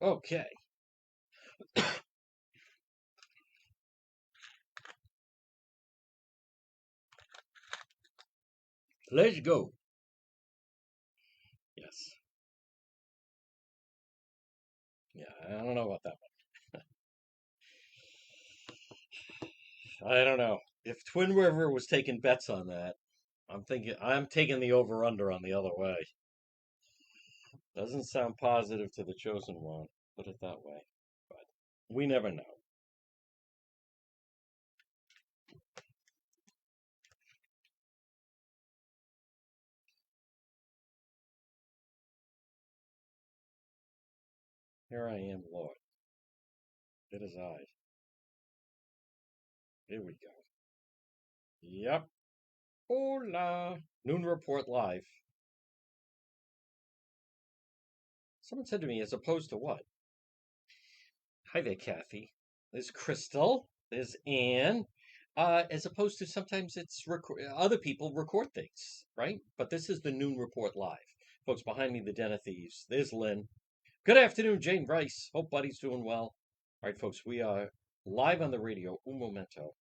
Okay, let's go. Yes. Yeah, I don't know about that one. I don't know. If Twin River was taking bets on that, I'm taking the over under on the other way. Doesn't sound positive to the chosen one, put it that way. But we never know. Here I am, Lord. It is I. Here we go. Yep. Hola. Noon Report Live. Someone said to me, as opposed to what? Hi there, Kathy. There's Crystal. There's Anne. As opposed to sometimes other people record things, right? But this is the Noon Report Live. Folks behind me, the Den of Thieves. There's Lynn. Good afternoon, Jane Rice. Hope Buddy's doing well. All right, folks, we are live on the radio. Un momento.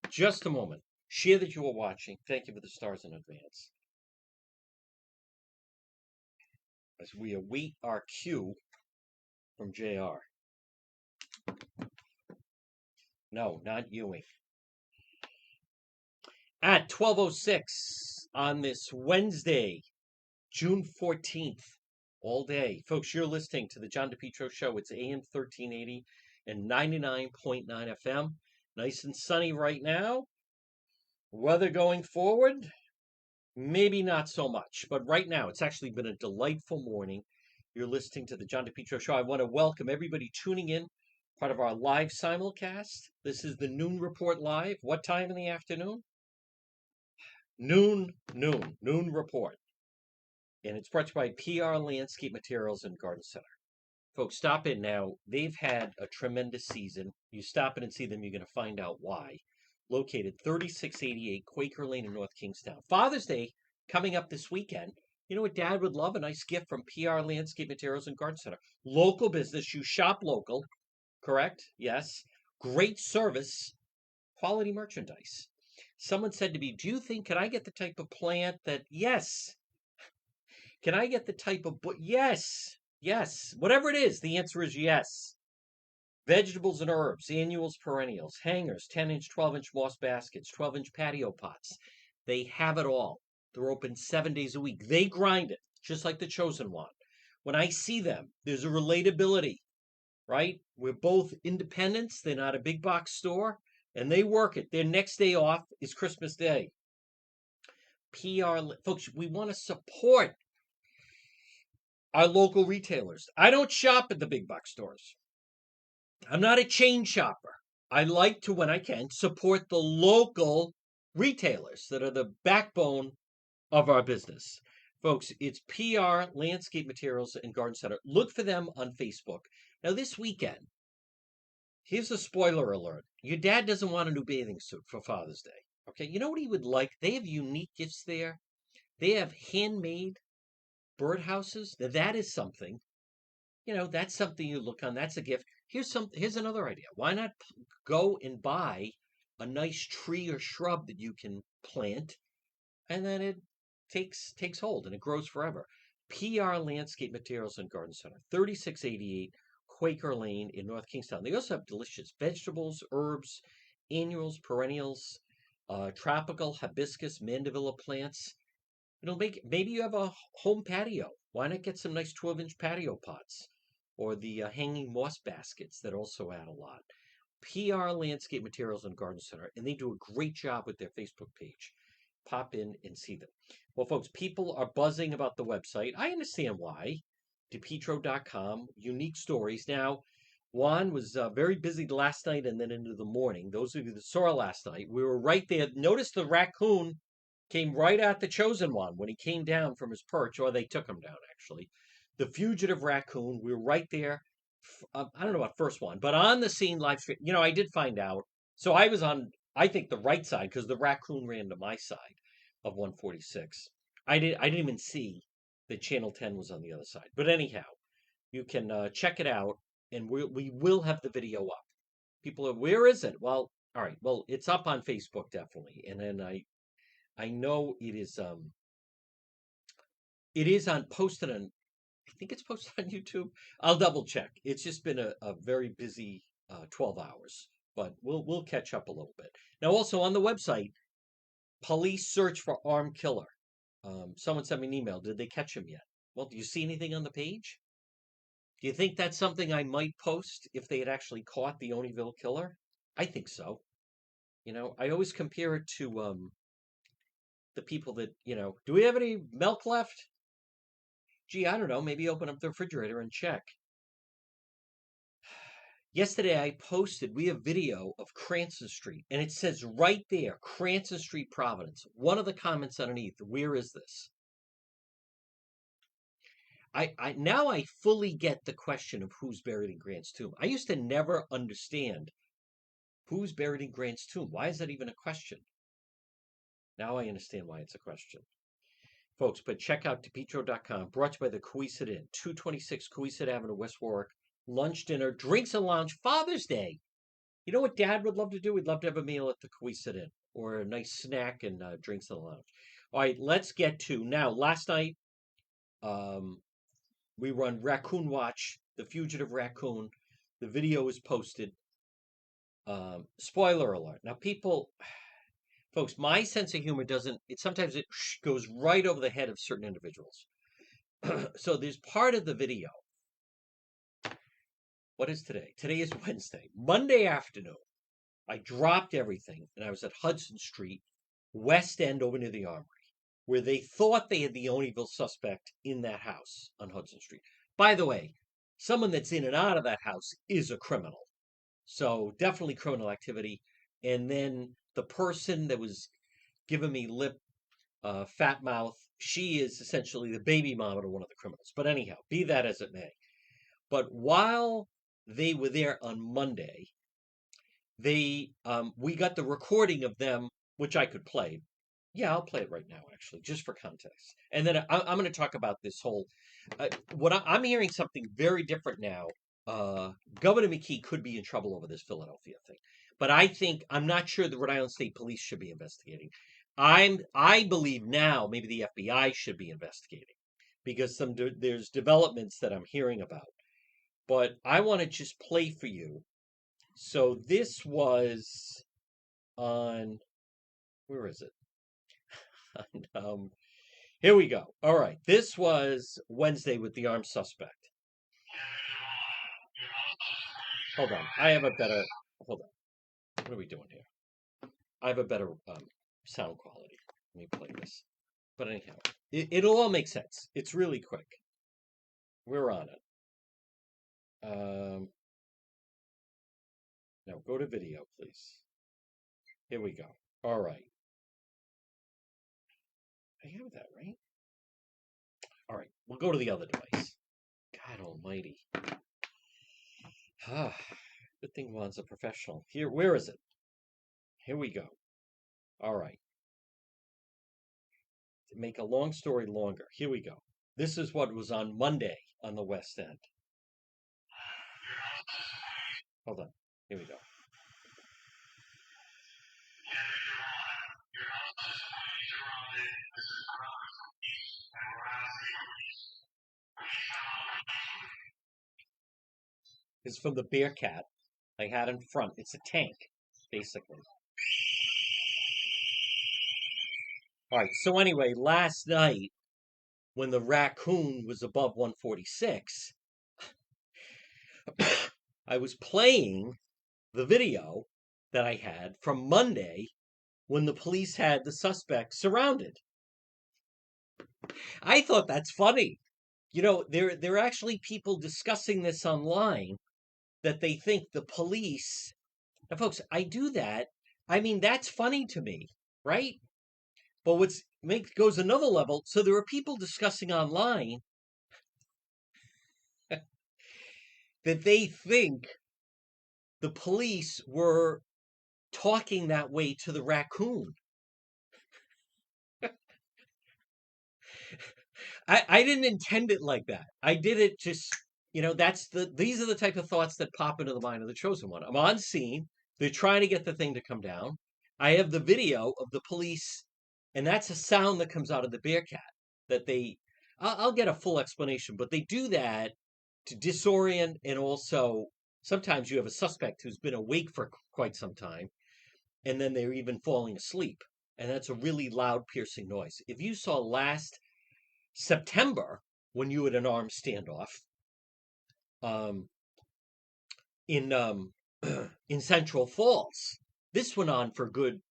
Just a moment. Share that you are watching. Thank you for the stars in advance. As we await our cue from JR. No, not Ewing. At 12:06 on this Wednesday, June 14th, all day. Folks, you're listening to the John DePetro Show. It's AM 1380 and 99.9 FM. Nice and sunny right now. Weather going forward, maybe not so much. But right now, it's actually been a delightful morning. You're listening to the John DePetro Show. I want to welcome everybody tuning in, part of our live simulcast. This is the Noon Report Live. What time in the afternoon? Noon Report. And it's brought to you by PR Landscape Materials and Garden Center. Folks, stop in now. They've had a tremendous season. You stop in and see them, you're going to find out why. Located 3688 Quaker Lane in North Kingstown. Father's Day coming up this weekend. You know what Dad would love? A nice gift from PR Landscape Materials and Garden Center. Local business. You shop local, correct? Yes. Great service, quality merchandise. Someone said to me, do you think, can I get the type of plant that, yes. Can I get the type of book? Yes. Yes. Whatever it is, the answer is yes. Vegetables and herbs, annuals, perennials, hangers, 10-inch, 12-inch moss baskets, 12-inch patio pots. They have it all. They're open 7 days a week. They grind it, just like the chosen one. When I see them, there's a relatability, right? We're both independents. They're not a big box store, and they work it. Their next day off is Christmas Day. Folks, we want to support our local retailers. I don't shop at the big box stores. I'm not a chain shopper. I like to, when I can, support the local retailers that are the backbone of our business. Folks, it's PR Landscape Materials and Garden Center. Look for them on Facebook. Now, this weekend, here's a spoiler alert. Your dad doesn't want a new bathing suit for Father's Day. Okay, you know what he would like? They have unique gifts there. They have handmade birdhouses. Now, that is something. That's something you look on. That's a gift. Here's another idea. Why not go and buy a nice tree or shrub that you can plant, and then it takes hold and it grows forever. PR Landscape Materials and Garden Center, 3688 Quaker Lane in North Kingstown. They also have delicious vegetables, herbs, annuals, perennials, tropical hibiscus, mandevilla plants. Maybe you have a home patio. Why not get some nice 12-inch patio pots or the hanging moss baskets that also add a lot? PR Landscape Materials and Garden Center, and they do a great job with their Facebook page. Pop in and see them. Well, folks, people are buzzing about the website. I understand why. DePetro.com, unique stories. Now, Juan was very busy last night and then into the morning. Those of you that saw last night, we were right there. Notice the raccoon came right at the chosen one when he came down from his perch, or they took him down, actually. The fugitive raccoon, we were right there. I don't know about first one, but on the scene live stream. I did find out. So I was on, I think, the right side because the raccoon ran to my side of 146. I didn't even see. The Channel 10 was on the other side. But anyhow, you can check it out, and we will have the video up. People are, where is it? Well, all right. Well, it's up on Facebook definitely, and then I know it is on posted on. I think it's posted on YouTube. I'll double check. It's just been a very busy 12 hours, but we'll catch up a little bit. Now, also on the website, police search for armed killer. Someone sent me an email. Did they catch him yet? Well, do you see anything on the page? Do you think that's something I might post if they had actually caught the Oneyville killer? I think so. I always compare it to the people that, do we have any milk left? Gee, I don't know. Maybe open up the refrigerator and check. Yesterday I posted, we have video of Cranston Street, and it says right there, Cranston Street, Providence. One of the comments underneath, where is this? Now I fully get the question of who's buried in Grant's tomb. I used to never understand who's buried in Grant's tomb. Why is that even a question? Now I understand why it's a question. Folks, but check out DePetro.com, brought to you by the Coesit Inn, 226 Coesit Avenue, West Warwick. Lunch, dinner, drinks and lounge, Father's Day. You know what Dad would love to do? We'd love to have a meal at the Coesit Inn, or a nice snack and drinks in the lounge. All right, let's get to now. Last night, we run Raccoon Watch, The Fugitive Raccoon. The video is posted. Spoiler alert. Now, folks, my sense of humor sometimes it goes right over the head of certain individuals. So there's part of the video. What is today? Today is Wednesday. Monday afternoon, I dropped everything and I was at Hudson Street, West End over near the Armory, where they thought they had the Oneyville suspect in that house on Hudson Street. By the way, someone that's in and out of that house is a criminal. So definitely criminal activity. And then the person that was giving me lip, fat mouth, she is essentially the baby mama to one of the criminals. But anyhow, be that as it may. But while they were there on Monday, we got the recording of them, which I could play. Yeah, I'll play it right now, actually, just for context. And then I'm going to talk about this whole. I'm hearing something very different now. Governor McKee could be in trouble over this Philadelphia thing, but I'm not sure the Rhode Island State Police should be investigating. I believe now maybe the FBI should be investigating because there's developments that I'm hearing about. But I want to just play for you. So this was on, where is it? Here we go. All right. This was Wednesday with the armed suspect. Hold on. Hold on. What are we doing here? I have a better sound quality. Let me play this. But anyhow, it'll all make sense. It's really quick. We're on it. Now go to video, please. Here we go. All right. I have that, right? All right. We'll go to the other device. God almighty. Good thing Juan's a professional. Here, where is it? Here we go. All right. To make a long story longer, here we go. This is what was on Monday on the West End. Hold on. Here we go. This is from the Bearcat I had in front. It's a tank, basically. All right. So anyway, last night when the raccoon was above 146, I was playing the video that I had from Monday when the police had the suspect surrounded. I thought that's funny. There are actually people discussing this online that they think the police. Now, folks, I do that. I mean, that's funny to me, right? But goes another level. So there are people discussing online that they think the police were talking that way to the raccoon. I didn't intend it like that. I did it just, these are the type of thoughts that pop into the mind of the chosen one. I'm on scene. They're trying to get the thing to come down. I have the video of the police, and that's a sound that comes out of the Bearcat that I'll get a full explanation, but they do that to disorient, and also sometimes you have a suspect who's been awake for quite some time, and then they're even falling asleep. And that's a really loud, piercing noise. If you saw last September, when you had an armed standoff um, in in Central Falls, this went on for a good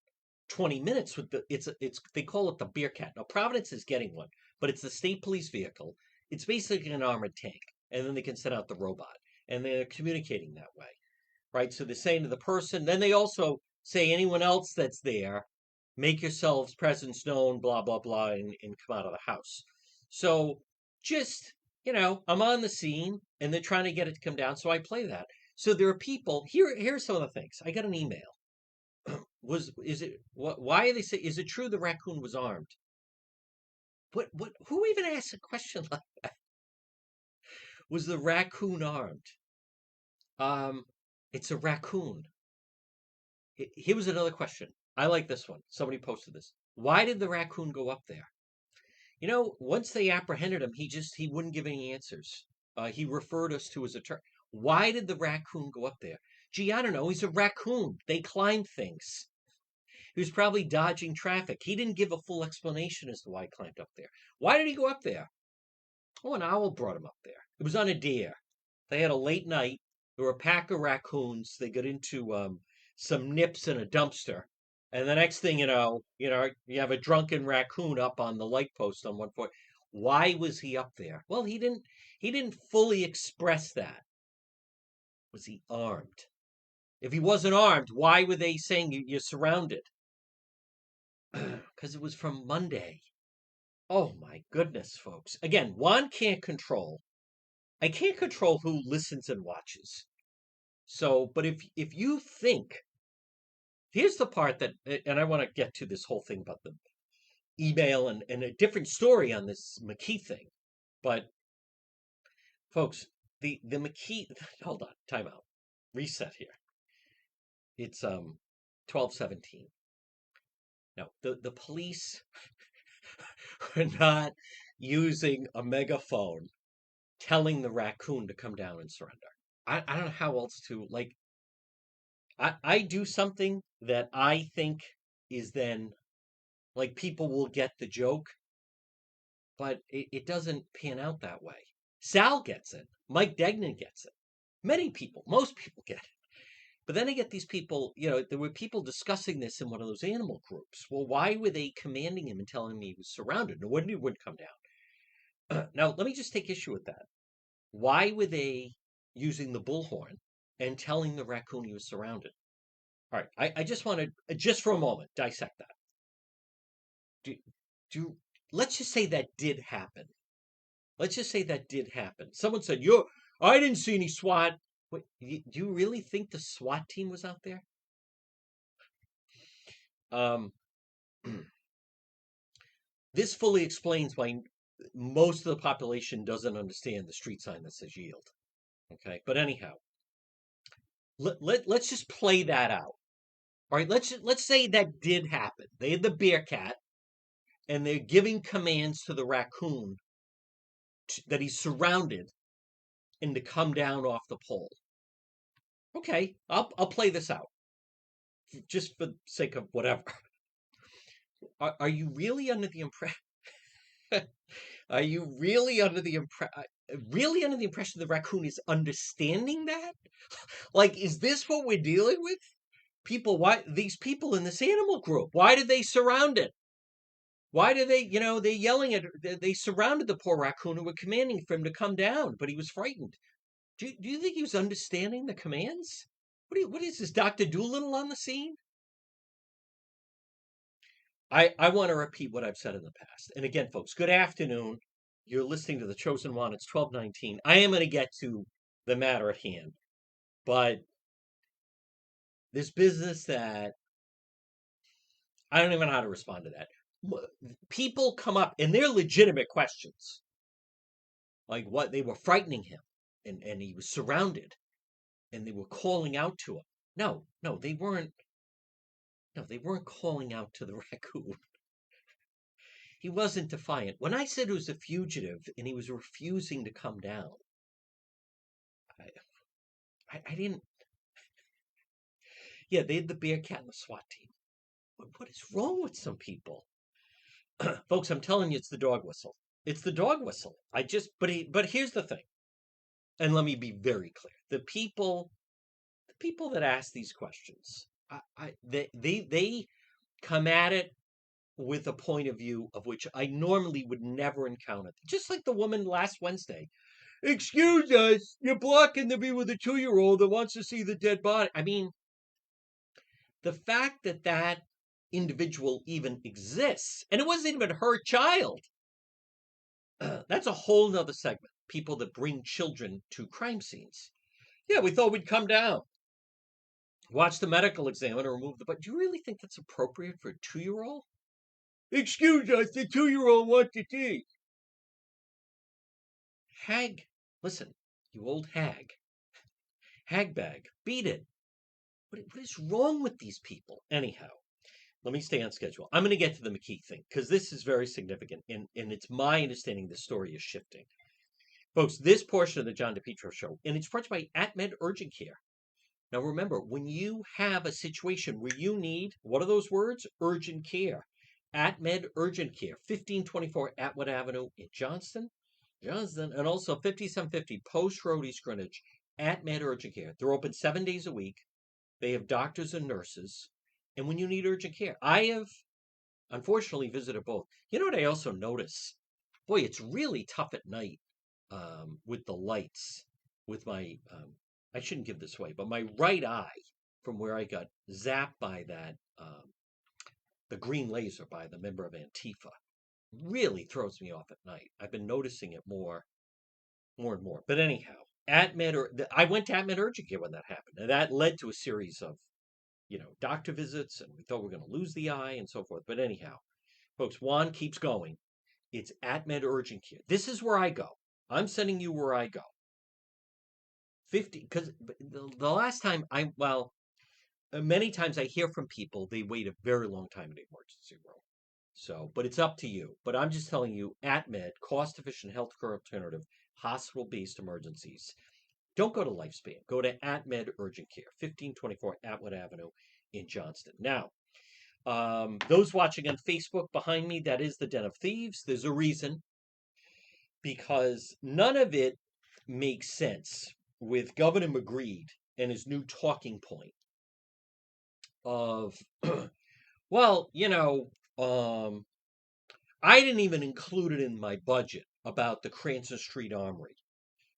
20 minutes with it's they call it the Bearcat. Now Providence is getting one, but it's the state police vehicle. It's basically an armored tank, and then they can send out the robot, and they're communicating that way, right? So they're saying to the person, then they also say anyone else that's there, make yourselves presence known, blah blah blah, and come out of the house. So just, I'm on the scene, and they're trying to get it to come down, so I play that. So there are people here. Here's some of the things. I got an email. Is it what? Why are they say? Is it true the raccoon was armed? What? Who even asked a question like that? Was the raccoon armed? Um, it's a raccoon. Here was another question. I like this one. Somebody posted this. Why did the raccoon go up there? Once they apprehended him, he wouldn't give any answers. He referred us to his attorney. Why did the raccoon go up there? Gee, I don't know. He's a raccoon. They climb things. He was probably dodging traffic. He didn't give a full explanation as to why he climbed up there. Why did he go up there? Oh, an owl brought him up there. It was on a deer. They had a late night. There were a pack of raccoons. They got into some nips in a dumpster. And the next thing you have a drunken raccoon up on the light post on one point. Why was he up there? Well, he didn't fully express that. Was he armed? If he wasn't armed, why were they saying you're surrounded? Because it was from Monday. Oh my goodness, folks. Again, Juan can't control. I can't control who listens and watches. So, but if you think, here's the part that, and I want to get to this whole thing about the email and a different story on this McKee thing. But folks, the McKee, hold on, time out, reset here. It's 12:17. Now the police are not using a megaphone telling the raccoon to come down and surrender. I don't know how else to, like, I do something that I think is then, like, people will get the joke, but it doesn't pan out that way. Sal gets it. Mike Degnan gets it. Many people, most people get it. But then I get these people, there were people discussing this in one of those animal groups. Well, why were they commanding him and telling him he was surrounded? No wonder he wouldn't come down. Now, let me just take issue with that. Why were they using the bullhorn and telling the raccoon he was surrounded? All right, I just want to, just for a moment, dissect that. Do, do let's just say that did happen. Let's just say that did happen. Someone said, I didn't see any SWAT. Wait, do you really think the SWAT team was out there? Um, this fully explains why most of the population doesn't understand the street sign that says yield. Okay, but anyhow, let's just play that out. All right, let's say that did happen. They had the Bearcat, and they're giving commands to the raccoon that he's surrounded and to come down off the pole. Okay, I'll play this out just for the sake of whatever. Are you really under the impression? Are you really under the impression the raccoon is understanding that? Like, is this what we're dealing with? People, why these people in this animal group? Why did they surround it? Why did they, they're yelling at, they surrounded the poor raccoon and were commanding for him to come down, but he was frightened. Do you think he was understanding the commands? What is this, Dr. Doolittle on the scene? I want to repeat what I've said in the past. And again, folks, good afternoon. You're listening to The Chosen One. It's 12:19. I am going to get to the matter at hand. But this business that I don't even know how to respond to that. People come up and they're legitimate questions, like what they were frightening him, and he was surrounded, and they were calling out to him. No, no, they weren't. No, they weren't calling out to the raccoon. He wasn't defiant. When I said it was a fugitive and he was refusing to come down, I, I didn't. Yeah, they had the Bearcat and the SWAT team. What is wrong with some people? Folks, I'm telling you, it's the dog whistle. It's the dog whistle. But here's the thing, and let me be very clear: the people that ask these questions, they come at it with a point of view of which I normally would never encounter. Just like the woman last Wednesday. Excuse us, you're blocking the view with a 2-year-old that wants to see the dead body. I mean, the fact that that individual even exists, and it wasn't even her child, that's a whole nother segment. People that bring children to crime scenes. Yeah, we thought we'd come down, watch the medical examiner remove the. But do you really think that's appropriate for a 2-year-old? Excuse us, the 2-year-old wants to see. Hag, listen, you old hag. Hag bag, beat it. What is wrong with these people? Anyhow, let me stay on schedule. I'm going to get to the McKee thing because this is very significant, and it's my understanding the story is shifting. Folks, this portion of the John DePetro show, and it's brought to you by AtMed Urgent Care. Now remember, when you have a situation where you need, what are those words? Urgent care. AtMed Urgent Care, 1524 Atwood Avenue in Johnston, and also 5750 Post Road, East Greenwich. AtMed Urgent Care. They're open 7 days a week. They have doctors and nurses. And when you need urgent care, I have unfortunately visited both. You know what I also notice? Boy, it's really tough at night with the lights. With my, I shouldn't give this away, but my right eye, from where I got zapped by that, the green laser by the member of Antifa, really throws me off at night. I've been noticing it more and more. But anyhow, I went to AtMed Urgent Care when that happened, and that led to a series of doctor visits, and we thought we were going to lose the eye and so forth. But anyhow, folks, Juan keeps going. It's AtMed Urgent Care. This is where I go. I'm sending you where I go. 50, because the last time many times I hear from people, they wait a very long time in the emergency room. So, but it's up to you. But I'm just telling you, AtMed, cost-efficient healthcare alternative, hospital-based emergencies. Don't go to Lifespan. Go to AtMed Urgent Care, 1524 Atwood Avenue in Johnston. Now, those watching on Facebook behind me, that is the Den of Thieves. There's a reason, because none of it makes sense with Governor McGreed and his new talking point of, well, I didn't even include it in my budget about the Cranston Street Armory.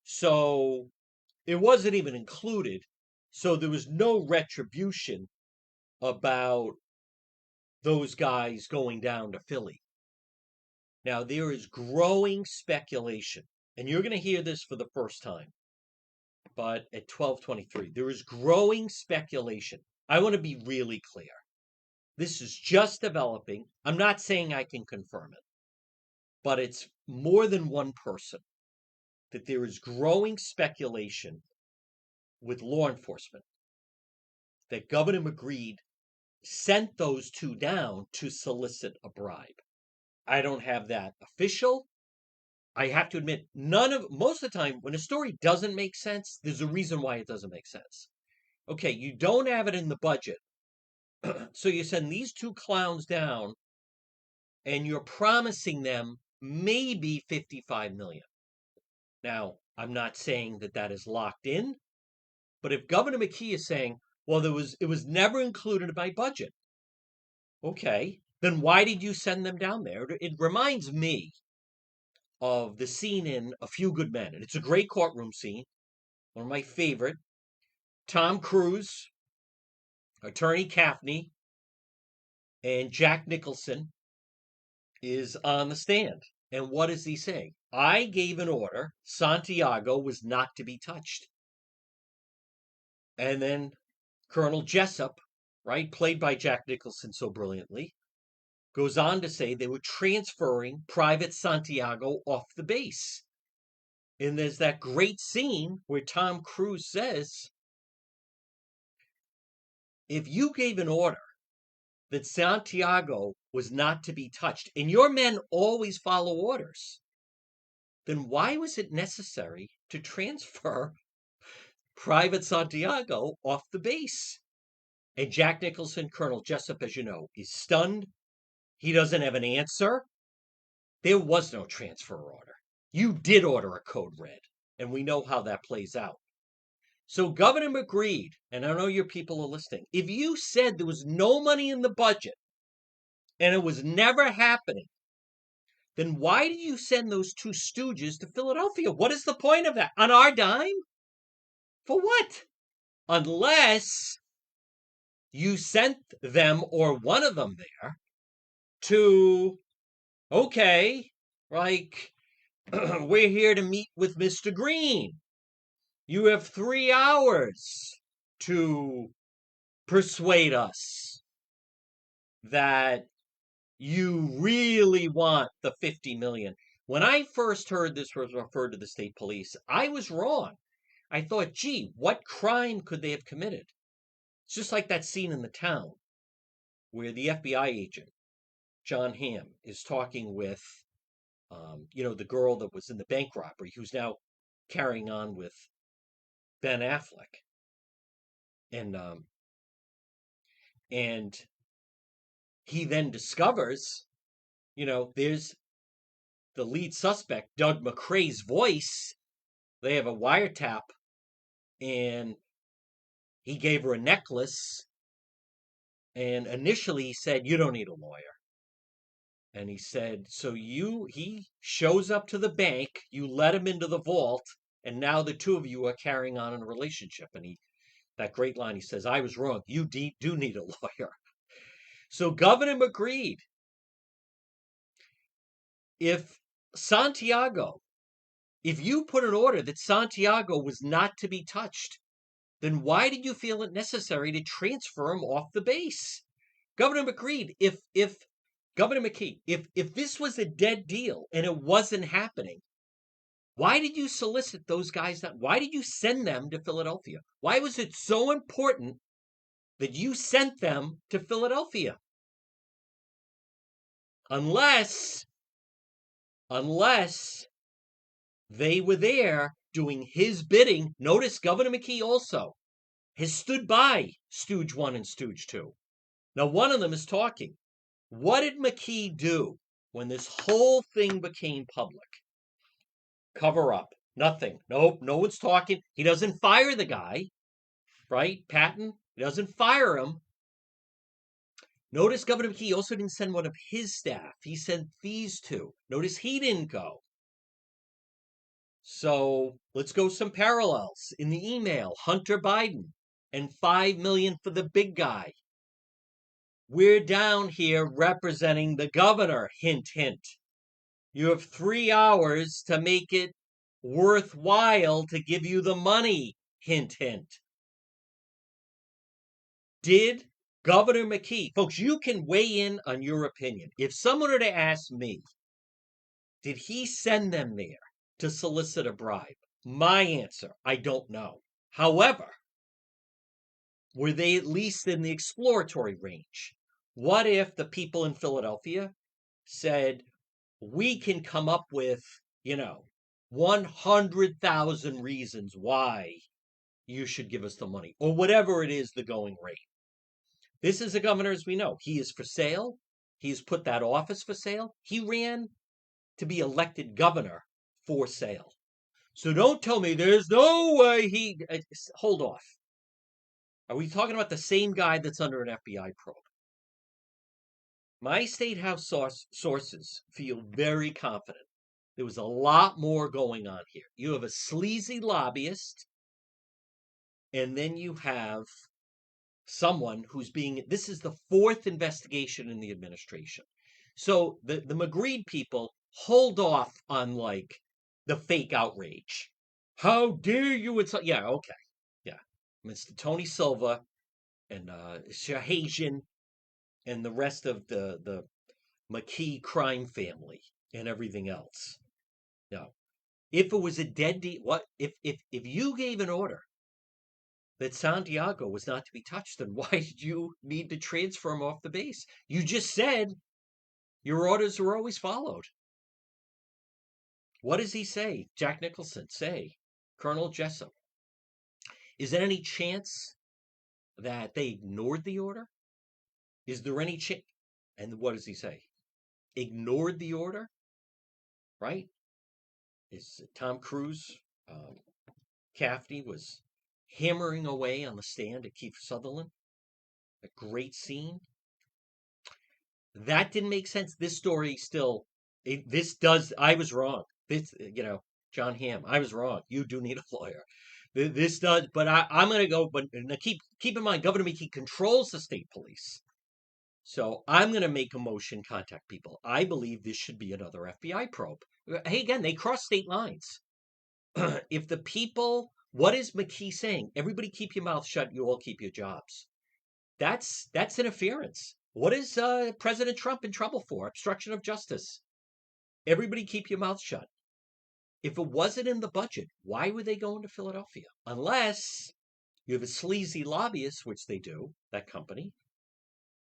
So it wasn't even included. So there was no retribution about those guys going down to Philly. Now, there is growing speculation, and you're going to hear this for the first time, but at 12:23, there is growing speculation. I want to be really clear. This is just developing. I'm not saying I can confirm it, but it's more than one person that there is growing speculation with law enforcement that Governor McGreed sent those two down to solicit a bribe. I don't have that official. I have to admit, most of the time, when a story doesn't make sense, there's a reason why it doesn't make sense. Okay, you don't have it in the budget. So you send these two clowns down and you're promising them maybe 55 million. Now, I'm not saying that that is locked in, but if Governor McKee is saying, well, it was never included in my budget. Okay, then why did you send them down there? It reminds me of the scene in A Few Good Men, and it's a great courtroom scene, one of my favorite. Tom Cruise, Attorney Gaffney, and Jack Nicholson is on the stand. And what does he say? I gave an order. Santiago was not to be touched. And then Colonel Jessup, right, played by Jack Nicholson so brilliantly, goes on to say they were transferring Private Santiago off the base. And there's that great scene where Tom Cruise says, if you gave an order that Santiago was not to be touched, and your men always follow orders, then why was it necessary to transfer Private Santiago off the base? And Jack Nicholson, Colonel Jessup, as you know, is stunned. He doesn't have an answer. There was no transfer order. You did order a code red, and we know how that plays out. So Governor McGreed, and I know your people are listening, if you said there was no money in the budget and it was never happening, then why did you send those two stooges to Philadelphia? What is the point of that? On our dime? For what? Unless you sent them or one of them there to, okay, like, we're here to meet with Mr. Green. You have 3 hours to persuade us that you really want the 50 million. When I first heard this was referred to the state police, I was wrong. I thought, gee, what crime could they have committed? It's just like that scene in The Town where the FBI agent, John Hamm, is talking with, the girl that was in the bank robbery, who's now carrying on with Ben Affleck. And he then discovers, there's the lead suspect, Doug McCrae's voice. They have a wiretap, and he gave her a necklace. And initially he said, you don't need a lawyer. And he said, he shows up to the bank, you let him into the vault, and now the two of you are carrying on a relationship. And that great line, he says, I was wrong. You do need a lawyer. So Governor McGreed, if you put an order that Santiago was not to be touched, then why did you feel it necessary to transfer him off the base? Governor McGreed, Governor McKee, if this was a dead deal and it wasn't happening, why did you solicit those guys? Why did you send them to Philadelphia? Why was it so important that you sent them to Philadelphia? Unless they were there doing his bidding. Notice Governor McKee also has stood by Stooge 1 and Stooge 2. Now, one of them is talking. What did McKee do when this whole thing became public? Cover up. Nothing. Nope. No one's talking. He doesn't fire the guy, right? Patton. He doesn't fire him. Notice Governor McKee also didn't send one of his staff. He sent these two. Notice he didn't go. So let's go some parallels. In the email, Hunter Biden and $5 million for the big guy. We're down here representing the governor, hint, hint. You have 3 hours to make it worthwhile to give you the money, hint, hint. Did Governor McKee, folks, you can weigh in on your opinion. If someone were to ask me, did he send them there to solicit a bribe? My answer, I don't know. However, were they at least in the exploratory range? What if the people in Philadelphia said, we can come up with, 100,000 reasons why you should give us the money, or whatever it is, the going rate. This is a governor, as we know. He is for sale. He has put that office for sale. He ran to be elected governor for sale. So don't tell me there's no way hold off. Are we talking about the same guy that's under an FBI probe? My State House sources feel very confident. There was a lot more going on here. You have a sleazy lobbyist, and then you have someone this is the 4th investigation in the administration. So the McGreed people hold off on the fake outrage. How dare you? Yeah, okay. Yeah. Mr. Tony Silva and Shahajian and the rest of the McKee crime family and everything else. No. If it was a deadbeat, what if you gave an order that Santiago was not to be touched, then why did you need to transfer him off the base? You just said your orders were always followed. What does he say? Jack Nicholson say, Colonel Jessup. Is there any chance that they ignored the order? Is there any chance? And what does he say? Ignored the order, right? Is Tom Cruise, Gaffney was hammering away on the stand at Kiefer Sutherland. A great scene. That didn't make sense. This story still, this does, I was wrong. This, John Hamm, I was wrong. You do need a lawyer. This does, but I'm going to go, but now keep in mind, Governor McKee controls the state police. So I'm going to make a motion, contact people. I believe this should be another FBI probe. Hey, again, they cross state lines. If the people, what is McKee saying? Everybody keep your mouth shut. You all keep your jobs. That's interference. What is President Trump in trouble for? Obstruction of justice. Everybody keep your mouth shut. If it wasn't in the budget, why would they go into Philadelphia? Unless you have a sleazy lobbyist, which they do, that company,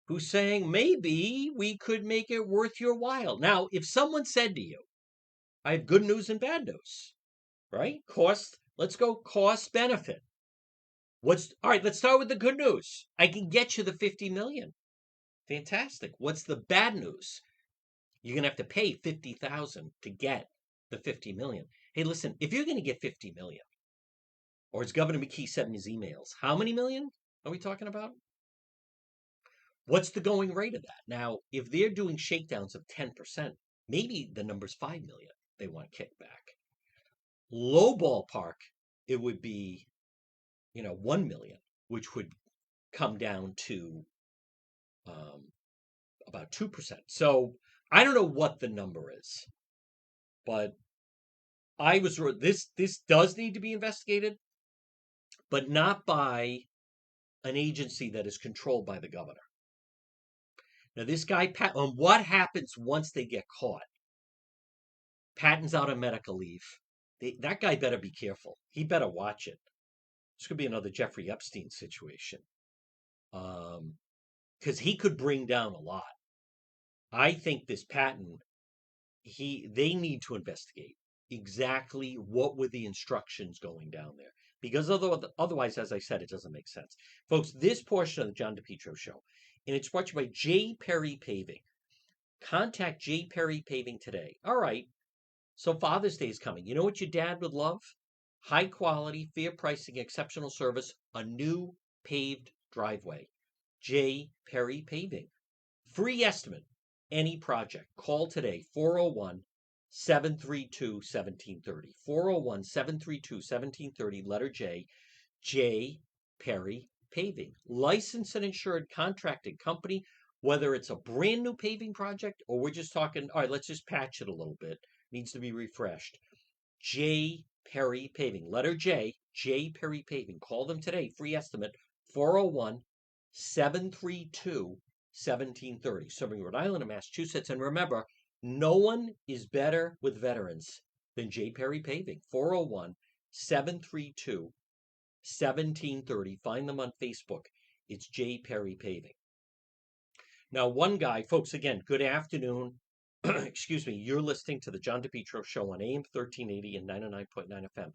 who's saying maybe we could make it worth your while. Now, if someone said to you, I have good news and bad news, right? Let's go cost benefit. All right, let's start with the good news. I can get you the 50 million. Fantastic. What's the bad news? You're going to have to pay 50,000 to get the 50 million. Hey, listen, if you're going to get 50 million, or as Governor McKee said in his emails, how many million are we talking about? What's the going rate of that? Now, if they're doing shakedowns of 10%, maybe the number's 5 million they want kickback. Low ballpark, it would be, 1 million, which would come down to about 2%. So I don't know what the number is, but this does need to be investigated, but not by an agency that is controlled by the governor. Now, this guy, what happens once they get caught? Patton's out on medical leave. That guy better be careful. He better watch it. This could be another Jeffrey Epstein situation. Because he could bring down a lot. I think this Patton, they need to investigate exactly what were the instructions going down there. Because otherwise, as I said, it doesn't make sense. Folks, this portion of the John DePetro Show, and it's brought to you by J. Perry Paving. Contact J. Perry Paving today. All right, so Father's Day is coming. You know what your dad would love? High quality, fair pricing, exceptional service, a new paved driveway. J. Perry Paving. Free estimate, any project. Call today, 401-732-1730. 401-732-1730, letter J. J. Perry Paving. Licensed and insured contracting company, whether it's a brand new paving project or we're just talking, all right, let's just patch it a little bit. Needs to be refreshed. J. Perry Paving. Letter J. J. Perry Paving. Call them today. Free estimate, 401-732-1730. Serving Rhode Island and Massachusetts. And remember, no one is better with veterans than J. Perry Paving. 401-732-1730. Find them on Facebook. It's J. Perry Paving. Now, one guy, folks, again, good afternoon. Excuse me, you're listening to the John DePetro Show on AM 1380 and 99.9 FM.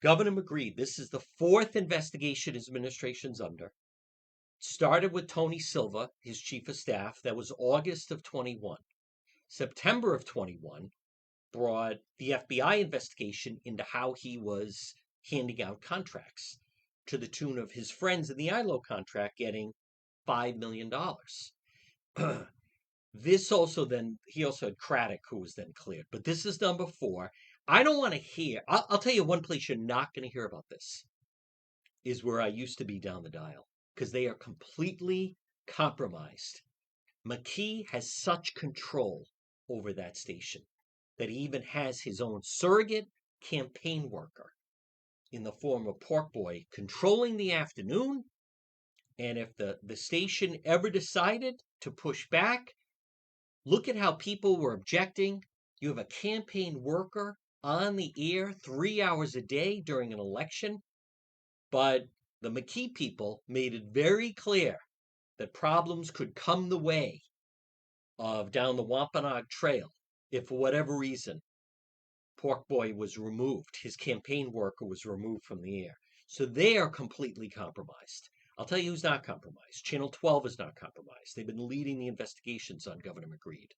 Governor McGree, this is the fourth investigation his administration's under. Started with Tony Silva, his chief of staff. That was August of 21. September of 21 brought the FBI investigation into how he was handing out contracts to the tune of his friends in the ILO contract getting $5 million. He also had Craddock, who was then cleared. But this is number 4. I don't want to hear. I'll tell you one place you're not going to hear about this is where I used to be down the dial, because they are completely compromised. McKee has such control over that station that he even has his own surrogate campaign worker in the form of Pork Boy controlling the afternoon. And if the station ever decided to push back. Look at how people were objecting. You have a campaign worker on the air 3 hours a day during an election. But the McKee people made it very clear that problems could come the way of down the Wampanoag Trail if, for whatever reason, Pork Boy was removed. His campaign worker was removed from the air. So they are completely compromised. I'll tell you who's not compromised. Channel 12 is not compromised. They've been leading the investigations on Governor McGreed.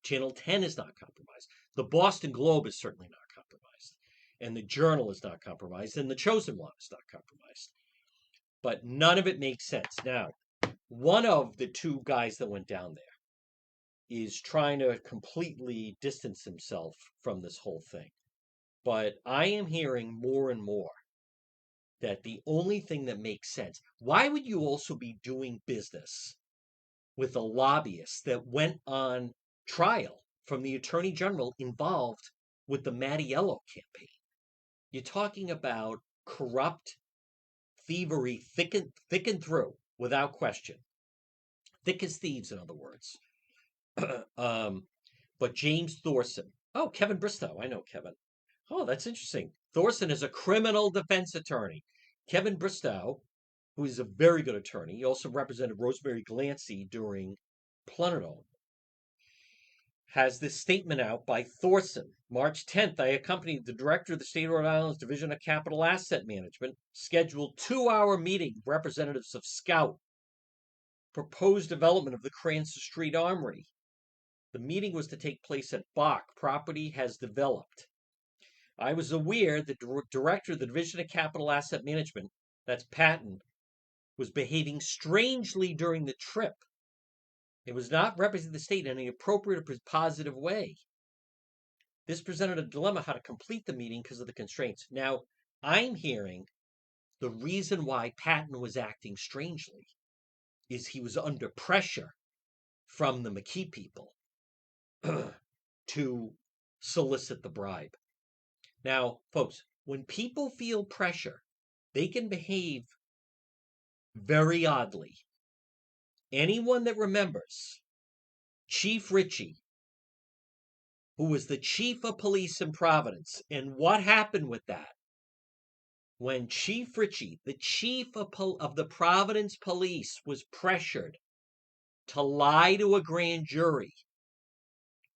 Channel 10 is not compromised. The Boston Globe is certainly not compromised. And the Journal is not compromised. And the Chosen One is not compromised. But none of it makes sense. Now, one of the two guys that went down there is trying to completely distance himself from this whole thing. But I am hearing more and more that the only thing that makes sense, why would you also be doing business with a lobbyist that went on trial from the attorney general involved with the Mattiello campaign? You're talking about corrupt thievery thick and through, without question. Thick as thieves, in other words. But James Thorson. Oh, Kevin Bristow. I know Kevin. Oh, that's interesting. Thorson is a criminal defense attorney. Kevin Bristow, who is a very good attorney, he also represented Rosemary Glancy during Plenodome, has this statement out by Thorson. March 10th, I accompanied the director of the state of Rhode Island's Division of Capital Asset Management, scheduled 2-hour meeting with representatives of Scout, proposed development of the Cranston Street Armory. The meeting was to take place at Bach. Property has developed. I was aware that the director of the Division of Capital Asset Management, that's Patton, was behaving strangely during the trip. It was not representing the state in any appropriate or positive way. This presented a dilemma how to complete the meeting because of the constraints. Now, I'm hearing the reason why Patton was acting strangely is he was under pressure from the McKee people to solicit the bribe. Now, folks, when people feel pressure, they can behave very oddly. Anyone that remembers Chief Ritchie, who was the chief of police in Providence, and what happened with that? When Chief Ritchie, the chief of the Providence police, was pressured to lie to a grand jury,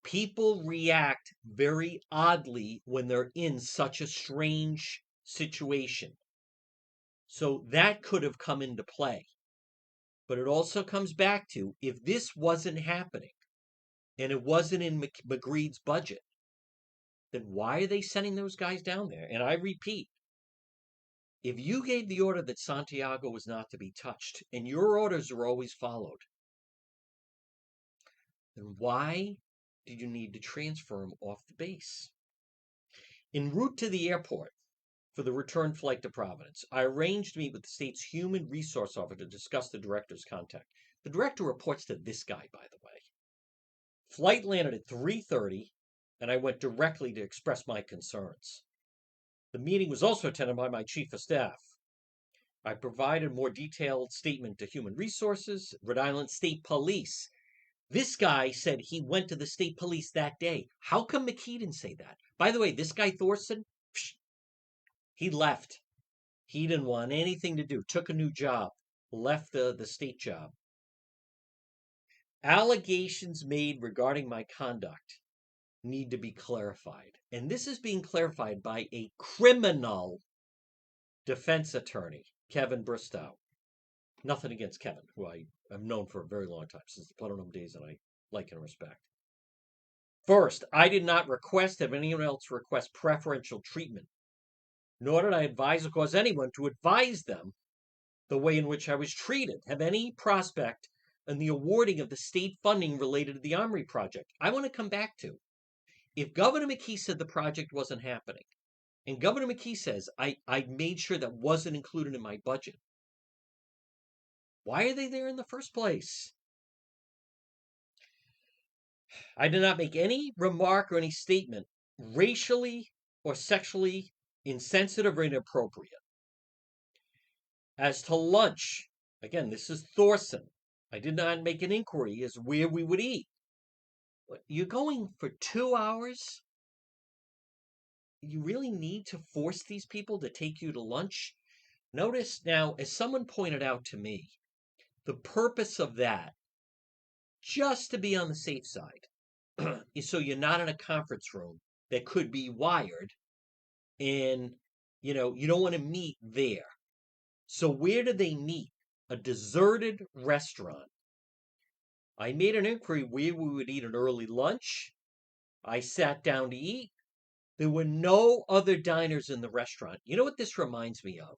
people react very oddly when they're in such a strange situation. So that could have come into play. But it also comes back to, if this wasn't happening and it wasn't in McGreed's budget, then why are they sending those guys down there? And I repeat, if you gave the order that Santiago was not to be touched, and your orders are always followed, then why did you need to transfer him off the base? En route to the airport for the return flight to Providence, I arranged to meet with the state's human resource officer to discuss the director's contact. The director reports to this guy, by the way. Flight landed at 3:30, and I went directly to express my concerns. The meeting was also attended by my chief of staff. I provided a more detailed statement to Human Resources, Rhode Island State Police. This guy said he went to the state police that day. How come McKee didn't say that? By the way, this guy Thorson, he left. He didn't want anything to do. Took a new job. Left the state job. Allegations made regarding my conduct need to be clarified. And this is being clarified by a criminal defense attorney, Kevin Bristow. Nothing against Kevin, who I have known for a very long time, since the Plenodome days, and I like and respect. First, I did not request of anyone else request preferential treatment, nor did I advise or cause anyone to advise them the way in which I was treated, have any prospect in the awarding of the state funding related to the Armory project. I want to come back to, if Governor McKee said the project wasn't happening, and Governor McKee says, I made sure that wasn't included in my budget, why are they there in the first place? I did not make any remark or any statement racially or sexually insensitive or inappropriate. As to lunch, again, this is Thorson. I did not make an inquiry as where we would eat. You're going for 2 hours? You really need to force these people to take you to lunch? Notice now, as someone pointed out to me, the purpose of that, just to be on the safe side, is so you're not in a conference room that could be wired and you don't want to meet there. So where do they meet? A deserted restaurant. I made an inquiry where we would eat an early lunch. I sat down to eat. There were no other diners in the restaurant. You know what this reminds me of?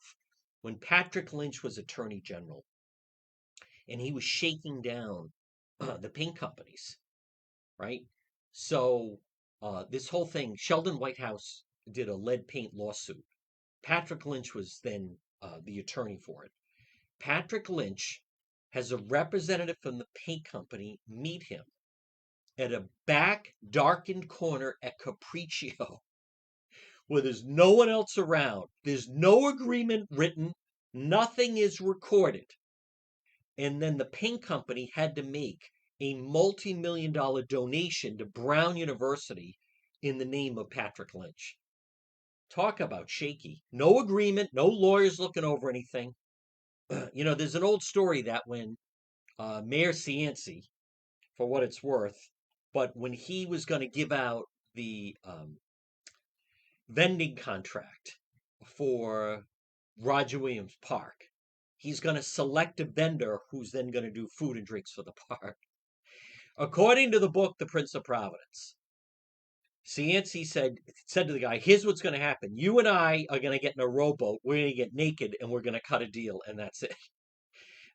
When Patrick Lynch was Attorney General and he was shaking down the paint companies, right? So this whole thing, Sheldon Whitehouse did a lead paint lawsuit. Patrick Lynch was then the attorney for it. Patrick Lynch has a representative from the paint company meet him at a back darkened corner at Capriccio where there's no one else around. There's no agreement written, nothing is recorded. And then the paint company had to make a multi-million-dollar donation to Brown University in the name of Patrick Lynch. Talk about shaky. No agreement, no lawyers looking over anything. There's an old story that when Mayor Cianci, for what it's worth, but when he was going to give out the vending contract for Roger Williams Park, he's going to select a vendor who's then going to do food and drinks for the park. According to the book, The Prince of Providence, Cianci said to the guy, here's what's going to happen. You and I are going to get in a rowboat. We're going to get naked and we're going to cut a deal. And that's it.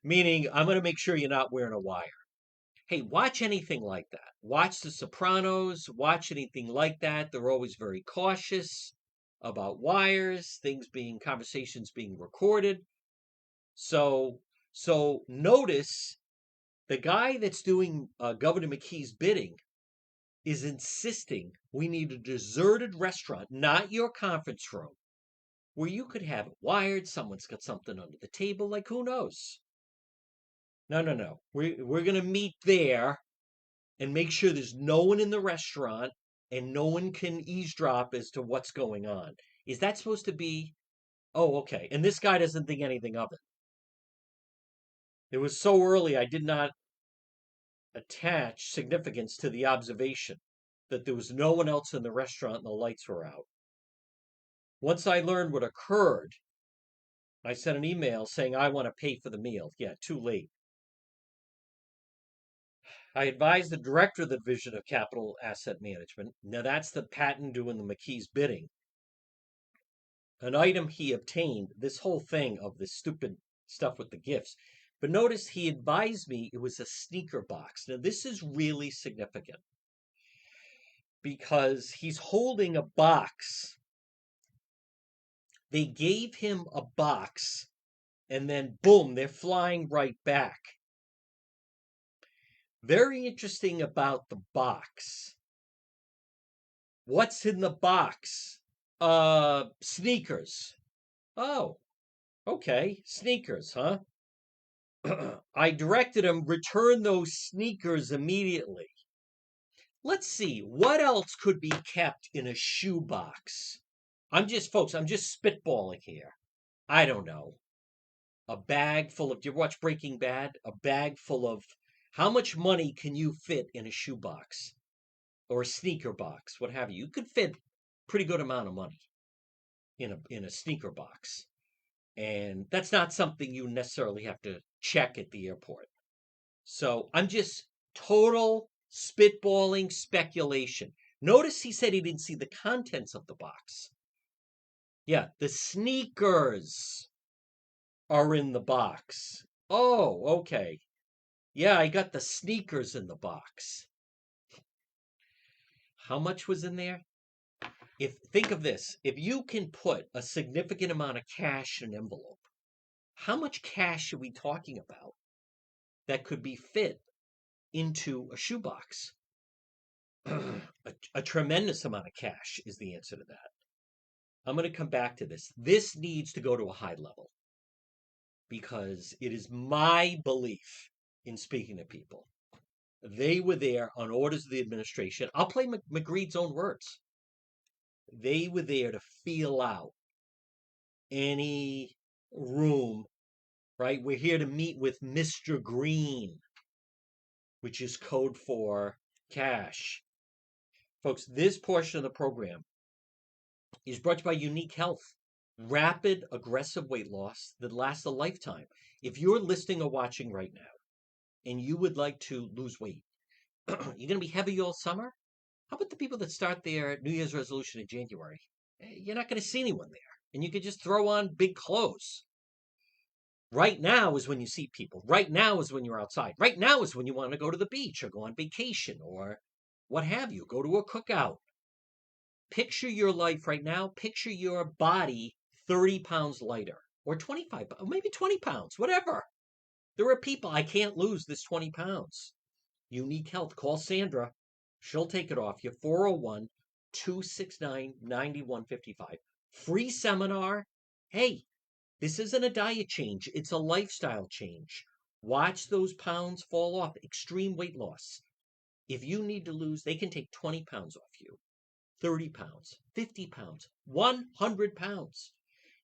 Meaning, I'm going to make sure you're not wearing a wire. Hey, watch anything like that. Watch The Sopranos. Watch anything like that. They're always very cautious about wires, conversations being recorded. So notice the guy that's doing Governor McKee's bidding is insisting we need a deserted restaurant, not your conference room, where you could have it wired. Someone's got something under the table. Like, who knows? No. We're going to meet there and make sure there's no one in the restaurant and no one can eavesdrop as to what's going on. Is that supposed to be? Oh, okay. And this guy doesn't think anything of it. It was so early, I did not attach significance to the observation that there was no one else in the restaurant and the lights were out. Once I learned what occurred, I sent an email saying I want to pay for the meal. Yeah, too late. I advised the director of the Division of Capital Asset Management. Now that's the patent doing the McKee's bidding. An item he obtained, this whole thing of this stupid stuff with the gifts. But notice he advised me it was a sneaker box. Now this is really significant because he's holding a box. They gave him a box and then boom, they're flying right back. Very interesting about the box. What's in the box? Sneakers. Oh, okay. Sneakers, huh? I directed him return those sneakers immediately. Let's see, what else could be kept in a shoebox? I'm just spitballing here. I don't know. A bag full of, do you ever watch Breaking Bad? A bag full of, how much money can you fit in a shoebox or a sneaker box, what have you? You could fit pretty good amount of money in a sneaker box. And that's not something you necessarily have to check at the airport. So I'm just total spitballing speculation. Notice he said he didn't see the contents of the box. Yeah, the sneakers are in the box. Oh, okay. Yeah, I got the sneakers in the box. How much was in there? Think of this. If you can put a significant amount of cash in an envelope, how much cash are we talking about that could be fit into a shoebox? A tremendous amount of cash is the answer to that. I'm going to come back to this. This needs to go to a high level because it is my belief in speaking to people. They were there on orders of the administration. I'll play McGreed's own words. They were there to feel out any room, right? We're here to meet with Mr. Green, which is code for cash. Folks, this portion of the program is brought to you by Unique Health. Rapid, aggressive weight loss that lasts a lifetime. If you're listening or watching right now and you would like to lose weight, you're going to be heavy all summer? How about the people that start their New Year's resolution in January? You're not going to see anyone there. And you could just throw on big clothes. Right now is when you see people. Right now is when you're outside. Right now is when you want to go to the beach or go on vacation or what have you. Go to a cookout. Picture your life right now. Picture your body 30 pounds lighter or 25, maybe 20 pounds, whatever. There are people, I can't lose this 20 pounds. Unique Health. Call Sandra. She'll take it off you. 401-269-9155. Free seminar. Hey, this isn't a diet change. It's a lifestyle change. Watch those pounds fall off. Extreme weight loss. If you need to lose, they can take 20 pounds off you. 30 pounds, 50 pounds, 100 pounds.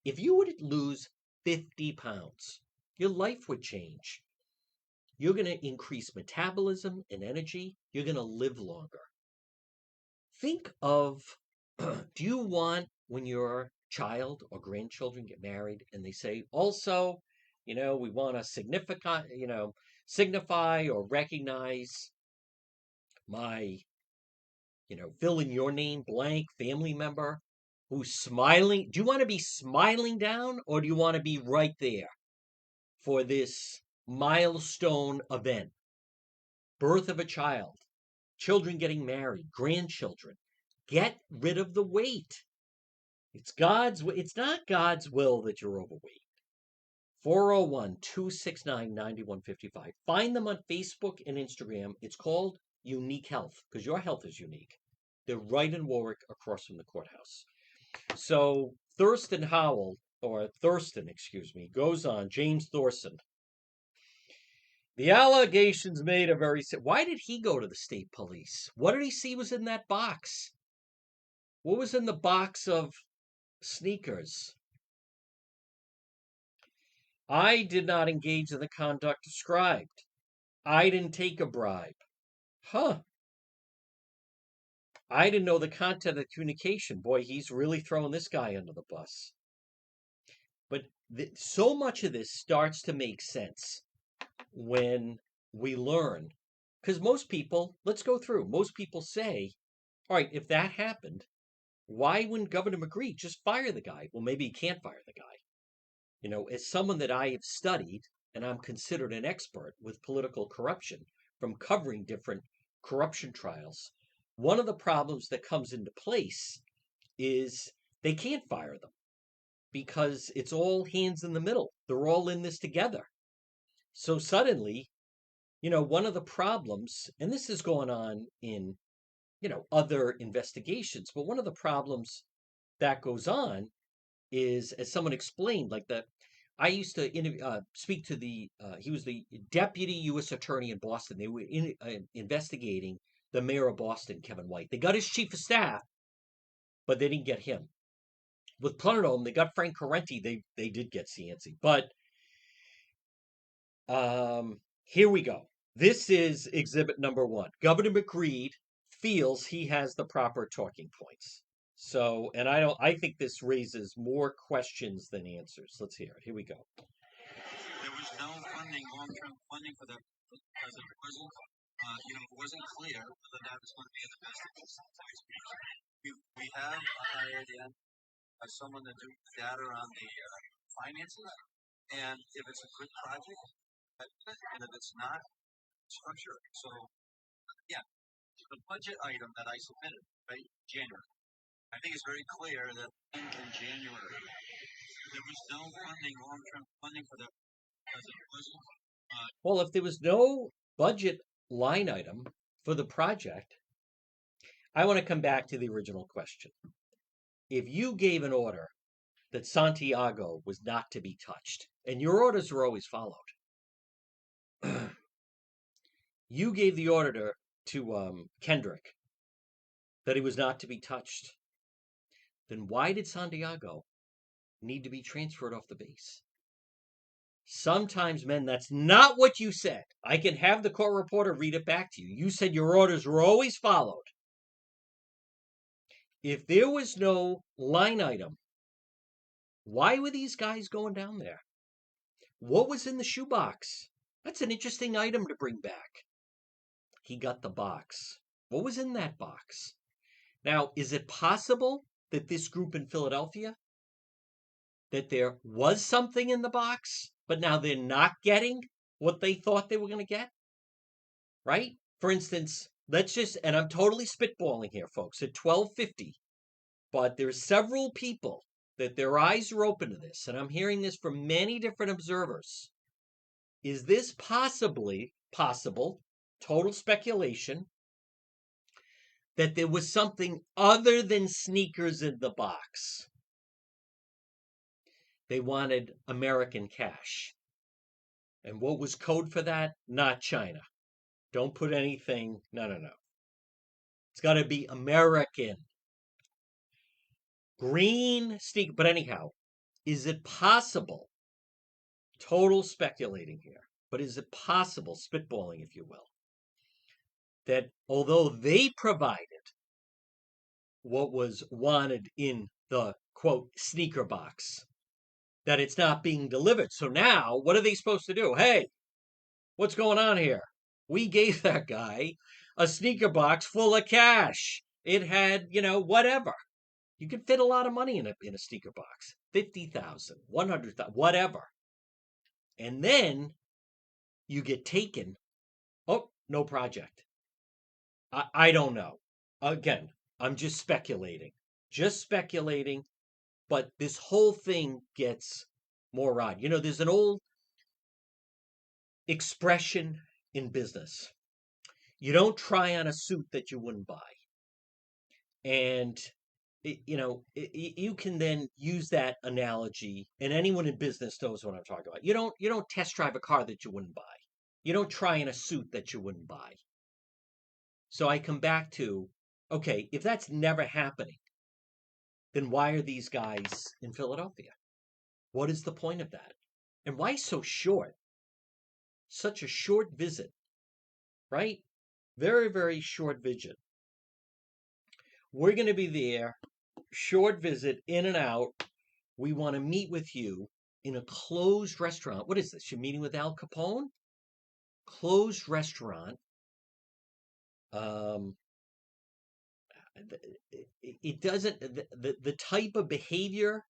If you would lose 50 pounds, your life would change. You're going to increase metabolism and energy. You're going to live longer. Think of, do you want when your child or grandchildren get married and they say, also, we want to signify or recognize my, fill in your name, blank family member who's smiling. Do you want to be smiling down or do you want to be right there for this milestone event? Birth of a child, children getting married, grandchildren. Get rid of the weight. It's not God's will that you're overweight. 401-269-9155. Find them on Facebook and Instagram. It's called Unique Health because your health is unique. They're right in Warwick across from the courthouse. So Thurston, goes on, James Thorson. The allegations made are very... Why did he go to the state police? What did he see was in that box? What was in the box of sneakers? I did not engage in the conduct described. I didn't take a bribe. Huh. I didn't know the content of the communication. Boy, he's really throwing this guy under the bus. But so much of this starts to make sense when we learn. Because most people, let's go through. Most people say, all right, if that happened, why wouldn't Governor McGree just fire the guy? Well, maybe he can't fire the guy. As someone that I have studied, and I'm considered an expert with political corruption from covering different corruption trials, one of the problems that comes into place is they can't fire them because it's all hands in the middle. They're all in this together. So suddenly, one of the problems, and this is going on in, other investigations, but one of the problems that goes on is, as someone explained, I used to speak to he was the deputy U.S. attorney in Boston. They were investigating the mayor of Boston, Kevin White. They got his chief of staff, but they didn't get him. With Plenodome, they got Frank Correnti. They did get Cianci. But here we go. This is exhibit number 1. Governor McGreed feels he has the proper talking points. So, and I think this raises more questions than answers. Let's hear it. Here we go. There was no funding, long-term funding for that because it wasn't clear whether that was going to be in the best interest of the taxpayers. We have hired in someone to do data on the finances, and if it's a good project, and if it's not, structure it. So, yeah, the budget item that I submitted, right, January, I think it's very clear that in January, there was no funding, long-term funding for that because it wasn't. Well, if there was no budget line item for the project, I want to come back to the original question. If you gave an order that Santiago was not to be touched, and your orders were always followed, You gave the order to Kendrick that he was not to be touched. Then why did Santiago need to be transferred off the base? Sometimes, men, that's not what you said. I can have the court reporter read it back to you. You said your orders were always followed. If there was no line item, why were these guys going down there? What was in the shoebox? That's an interesting item to bring back. He got the box. What was in that box? Now, is it possible that this group in Philadelphia, that there was something in the box, but now they're not getting what they thought they were going to get? Right? For instance, let's just, and I'm totally spitballing here, folks, at 12:50, but there's several people that their eyes are open to this, and I'm hearing this from many different observers. Is this possible, total speculation, that there was something other than sneakers in the box? They wanted American cash. And what was code for that? Not China. Don't put anything, no. It's got to be American. Green sneaker. But anyhow, is it possible, total speculating here, but is it possible, spitballing if you will, that although they provided what was wanted in the quote sneaker box, that it's not being delivered? So now what are they supposed to do? Hey, what's going on here? We gave that guy a sneaker box full of cash. It had, whatever. You could fit a lot of money in a sneaker box. 50,000, 100,000, whatever. And then you get taken. Oh, no project. I don't know. Again, I'm just speculating. Just speculating. But this whole thing gets more odd. There's an old expression in business. You don't try on a suit that you wouldn't buy. And you can then use that analogy, and anyone in business knows what I'm talking about. You don't test drive a car that you wouldn't buy. You don't try in a suit that you wouldn't buy. So I come back to, okay, if that's never happening, then why are these guys in Philadelphia? What is the point of that? And why so short? Such a short visit, right? Very, very short visit. We're going to be there, short visit, in and out. We want to meet with you in a closed restaurant. What is this? You're meeting with Al Capone? Closed restaurant. It doesn't, the type of behavior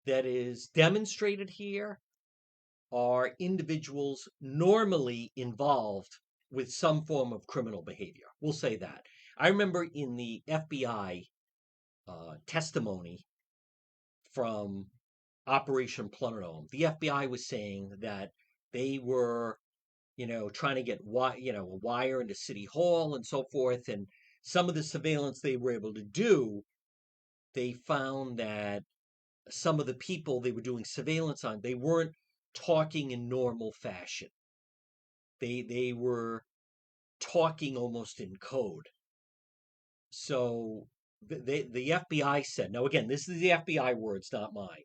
that is demonstrated here are individuals normally involved with some form of criminal behavior. We'll say that. I remember in the FBI testimony from Operation Plunderdome, the FBI was saying that they were, trying to get a wire into City Hall and so forth. And some of the surveillance they were able to do, they found that some of the people they were doing surveillance on, they weren't talking in normal fashion. They were talking almost in code. So the FBI said, now again, this is the FBI words, not mine,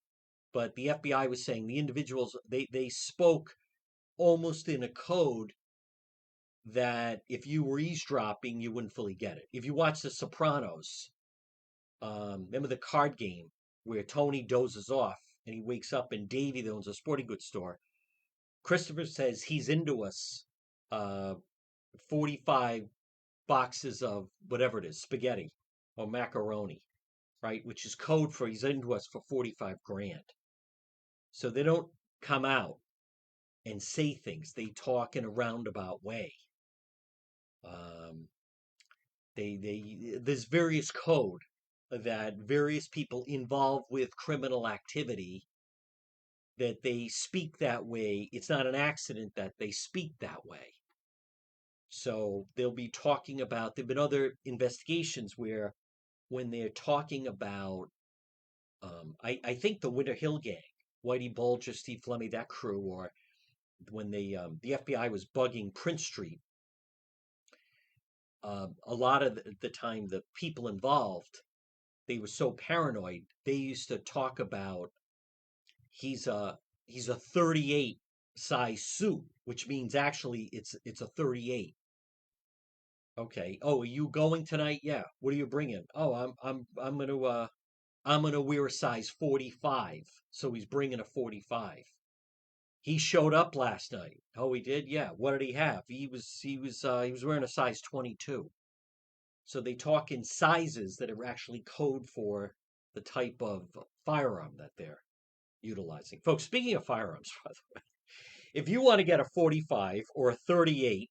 but the FBI was saying the individuals, they spoke almost in a code that if you were eavesdropping, you wouldn't fully get it. If you watch The Sopranos, remember the card game where Tony dozes off and he wakes up and Davey, that owns a sporting goods store, Christopher says he's into us 45 boxes of whatever it is, spaghetti or macaroni, right? Which is code for he's into us for 45 grand. So they don't come out and say things. They talk in a roundabout way. There's various code that various people involved with criminal activity, that they speak that way. It's not an accident that they speak that way. So they'll be talking about, there've been other investigations where when they're talking about, I think the Winter Hill Gang, Whitey Bulger, Steve Fleming, that crew, or when the FBI was bugging Prince Street A lot of the time, the people involved, they were so paranoid. They used to talk about he's a he's a 38 size suit, which means actually it's a 38. Okay. Oh, are you going tonight? Yeah. What are you bringing? Oh, I'm gonna wear a size 45. So he's bringing a 45. He showed up last night. Oh, he did? Yeah. What did he have? He was wearing a size 22. So they talk in sizes that are actually code for the type of firearm that they're utilizing. Folks, speaking of firearms, by the way, if you want to get a 45 or a 38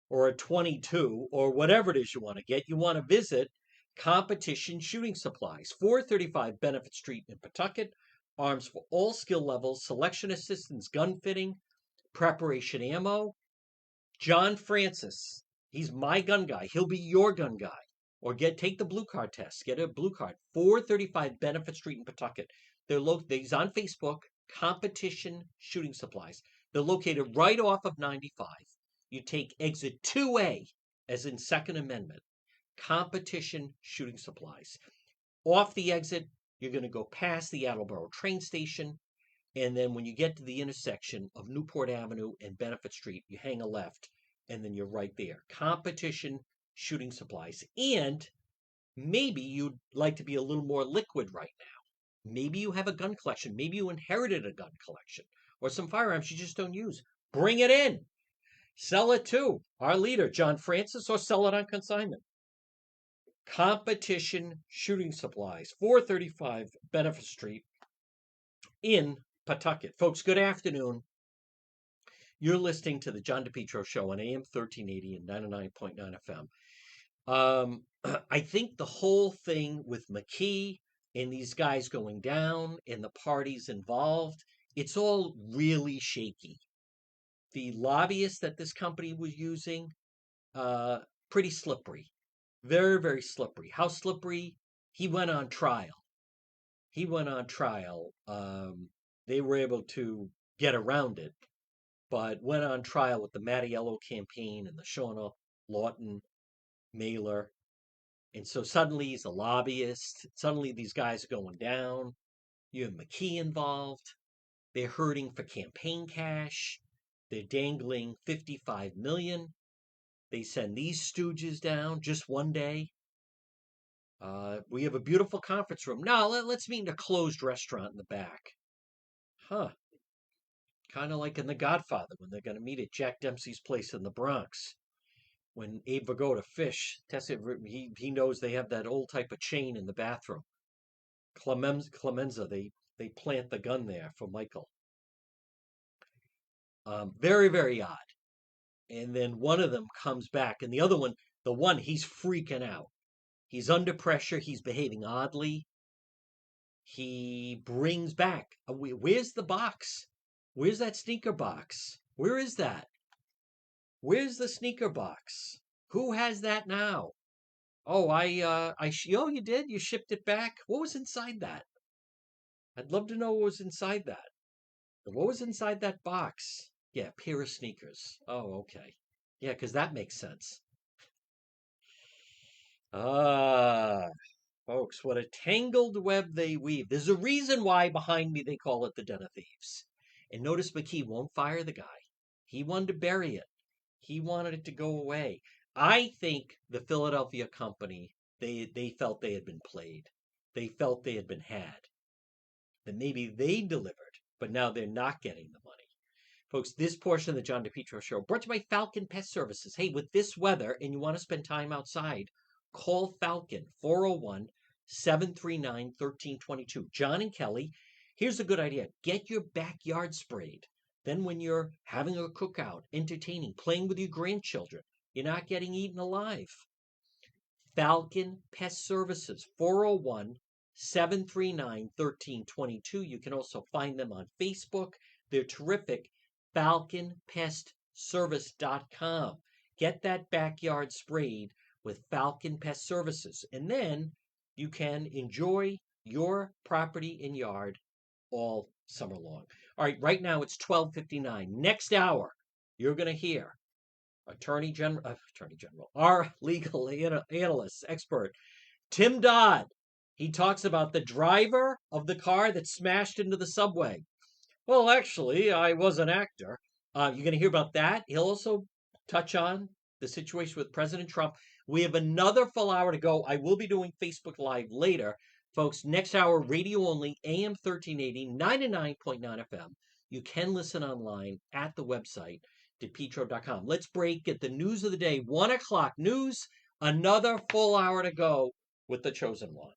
or a 22 or whatever it is you want to get, you want to visit Competition Shooting Supplies, 435 Benefit Street in Pawtucket. Arms for all skill levels, selection assistance, gun fitting, preparation ammo. John Francis, he's my gun guy. He'll be your gun guy. Or take the blue card test. Get a blue card. 435 Benefit Street in Pawtucket. He's on Facebook. Competition Shooting Supplies. They're located right off of 95. You take exit 2A, as in Second Amendment. Competition Shooting Supplies. Off the exit, you're going to go past the Attleboro train station. And then when you get to the intersection of Newport Avenue and Benefit Street, you hang a left, and then you're right there. Competition Shooting Supplies. And maybe you'd like to be a little more liquid right now. Maybe you have a gun collection. Maybe you inherited a gun collection or some firearms you just don't use. Bring it in. Sell it to our leader, John Francis, or sell it on consignment. Competition Shooting Supplies, 435 Benefit Street in Pawtucket. Folks, good afternoon. You're listening to the John DePetro Show on AM 1380 and 99.9 FM. I think the whole thing with McKee and these guys going down and the parties involved, it's all really shaky. The lobbyists that this company was using, pretty slippery. Very, very slippery. How slippery? He went on trial. He went on trial. They were able to get around it, but went on trial with the Mattiello campaign and the Shauna Lawton mailer. And so suddenly he's a lobbyist. Suddenly these guys are going down. You have McKee involved. They're hurting for campaign cash. They're dangling 55 million. They send these stooges down just one day. We have a beautiful conference room. No, let's meet in a closed restaurant in the back. Huh. Kind of like in The Godfather when they're going to meet at Jack Dempsey's place in the Bronx. When Abe Vigoda fish, he knows they have that old type of chain in the bathroom. Clemenza, they plant the gun there for Michael. Very, very odd. And then one of them comes back, and the other one, he's freaking out. He's under pressure. He's behaving oddly. He brings back, where's the box? Where's that sneaker box? Where is that? Where's the sneaker box? Who has that now? Oh, oh, you did? You shipped it back? What was inside that? I'd love to know what was inside that. What was inside that box? Yeah, pair of sneakers. Oh, okay. Yeah, because that makes sense. Ah, folks, what a tangled web they weave. There's a reason why behind me they call it the Den of Thieves. And notice McKee won't fire the guy. He wanted to bury it. He wanted it to go away. I think the Philadelphia company, they felt they had been played. They felt they had been had. That maybe they delivered, but now they're not getting the money. Folks, this portion of the John DePetro Show brought to you by Falcon Pest Services. Hey, with this weather and you want to spend time outside, call Falcon 401 739 1322. John and Kelly, here's a good idea. Get your backyard sprayed. Then when you're having a cookout, entertaining, playing with your grandchildren, you're not getting eaten alive. Falcon Pest Services, 401 739 1322. You can also find them on Facebook. They're terrific. FalconPestService.com. Get that backyard sprayed with Falcon Pest Services. And then you can enjoy your property and yard all summer long. All right, right now it's 12:59. Next hour, you're going to hear our legal analyst, expert, Tim Dodd. He talks about the driver of the car that smashed into the subway. Well, actually, I was an actor. You're going to hear about that. He'll also touch on the situation with President Trump. We have another full hour to go. I will be doing Facebook Live later. Folks, next hour, radio only, AM 1380, 99.9 FM. You can listen online at the website, DePetro.com. Let's break, get the news of the day, 1 o'clock news, another full hour to go with the chosen one.